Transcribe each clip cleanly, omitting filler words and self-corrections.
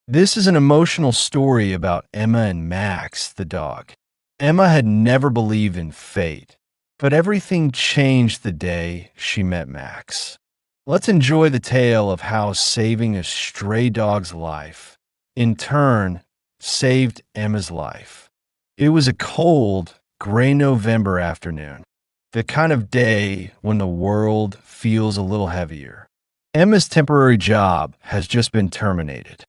This is an emotional story about Emma and Max, the dog. Emma had never believed in fate, but everything changed the day she met Max. Let's enjoy the tale of how saving a stray dog's life, in turn, saved Emma's life. It was a cold, gray November afternoon, the kind of day when the world feels a little heavier. Emma's temporary job has just been terminated.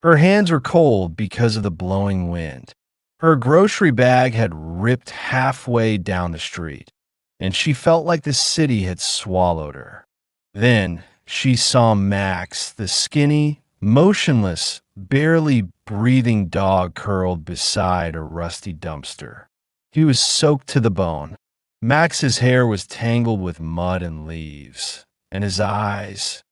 Her hands were cold because of the blowing wind. Her grocery bag had ripped halfway down the street, and she felt like the city had swallowed her. Then she saw Max, the skinny, motionless, barely breathing dog curled beside a rusty dumpster. He was soaked to the bone. Max's hair was tangled with mud and leaves, and his eyes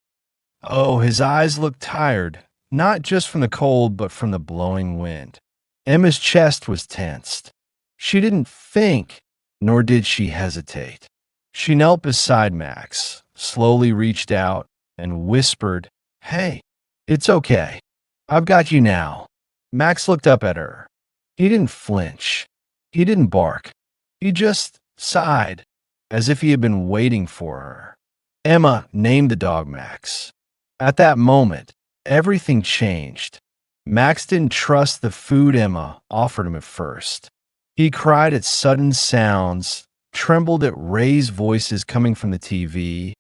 looked tired, not just from the cold, but from the blowing wind. Emma's chest was tensed. She didn't think, nor did she hesitate. She knelt beside Max, slowly reached out, and whispered, "Hey, it's okay. I've got you now." Max looked up at her. He didn't flinch. He didn't bark. He just sighed, as if he had been waiting for her. Emma named the dog Max. At that moment, everything changed. Max didn't trust the food Emma offered him at first. He cried at sudden sounds, trembled at raised voices coming from the TV,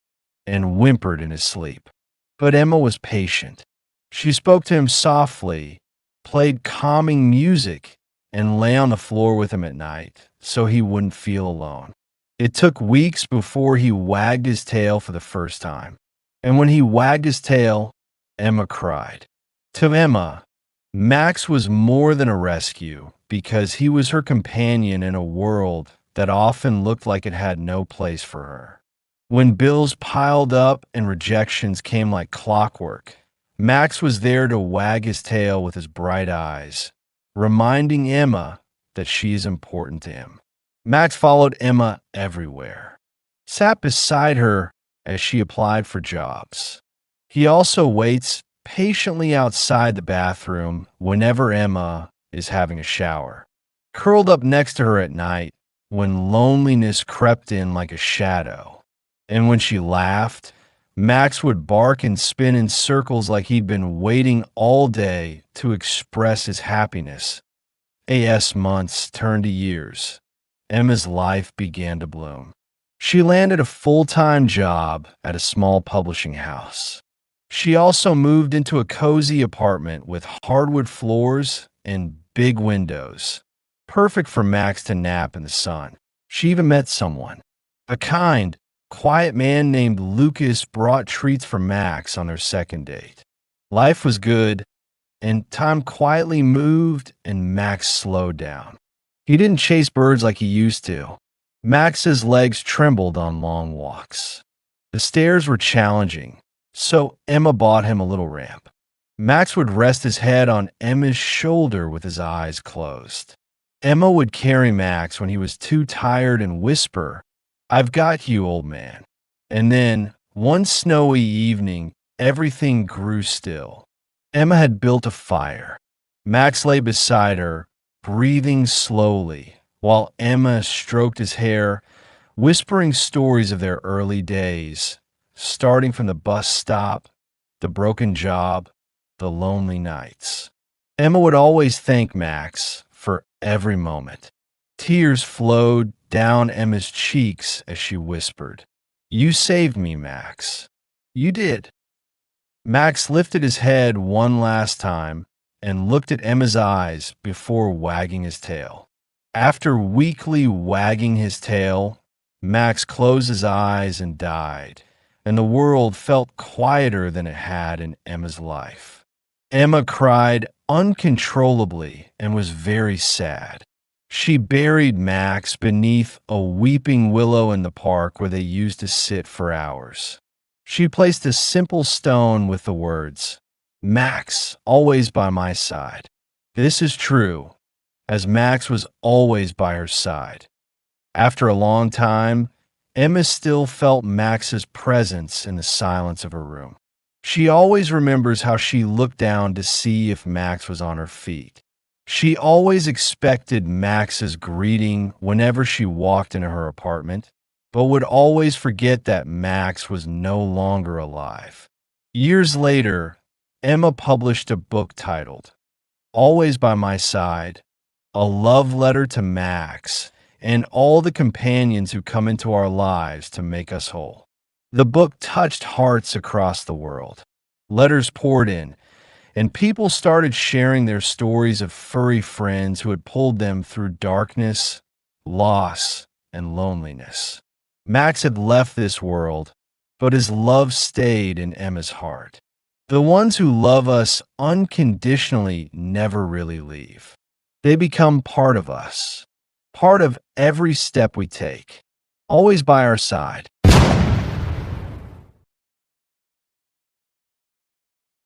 and whimpered in his sleep. But Emma was patient. She spoke to him softly, played calming music, and lay on the floor with him at night so he wouldn't feel alone. It took weeks before he wagged his tail for the first time. And when he wagged his tail, Emma cried. To Emma, Max was more than a rescue because he was her companion in a world that often looked like it had no place for her. When bills piled up and rejections came like clockwork, Max was there to wag his tail with his bright eyes, reminding Emma that she is important to him. Max followed Emma everywhere, sat beside her as she applied for jobs. He also waits patiently outside the bathroom whenever Emma is having a shower, curled up next to her at night when loneliness crept in like a shadow. And when she laughed, Max would bark and spin in circles like he'd been waiting all day to express his happiness. As months turned to years, Emma's life began to bloom. She landed a full-time job at a small publishing house. She also moved into a cozy apartment with hardwood floors and big windows, perfect for Max to nap in the sun. She even met someone. A kind, quiet man named Lucas brought treats for Max on their second date. Life was good, and time quietly moved, and Max slowed down. He didn't chase birds like he used to. Max's legs trembled on long walks. The stairs were challenging, so Emma bought him a little ramp. Max would rest his head on Emma's shoulder with his eyes closed. Emma would carry Max when he was too tired and whisper, "I've got you, old man." And then, one snowy evening, everything grew still. Emma had built a fire. Max lay beside her, breathing slowly, while Emma stroked his hair, whispering stories of their early days, starting from the bus stop, the broken job, the lonely nights. Emma would always thank Max for every moment. Tears flowed down Emma's cheeks as she whispered, "You saved me, Max. You did." Max lifted his head one last time and looked at Emma's eyes before wagging his tail. After weakly wagging his tail, Max closed his eyes and died, and the world felt quieter than it had in Emma's life. Emma cried uncontrollably and was very sad. She buried Max beneath a weeping willow in the park where they used to sit for hours. She placed a simple stone with the words, "Max, always by my side." This is true, as Max was always by her side. After a long time, Emma still felt Max's presence in the silence of her room. She always remembers how she looked down to see if Max was on her feet. She always expected Max's greeting whenever she walked into her apartment, but would always forget that Max was no longer alive. Years later, Emma published a book titled Always by My Side, a love letter to Max and all the companions who come into our lives to make us whole. The book touched hearts across the world. Letters poured in, and people started sharing their stories of furry friends who had pulled them through darkness, loss, and loneliness. Max had left this world, but his love stayed in Emma's heart. The ones who love us unconditionally never really leave. They become part of us, part of every step we take, always by our side.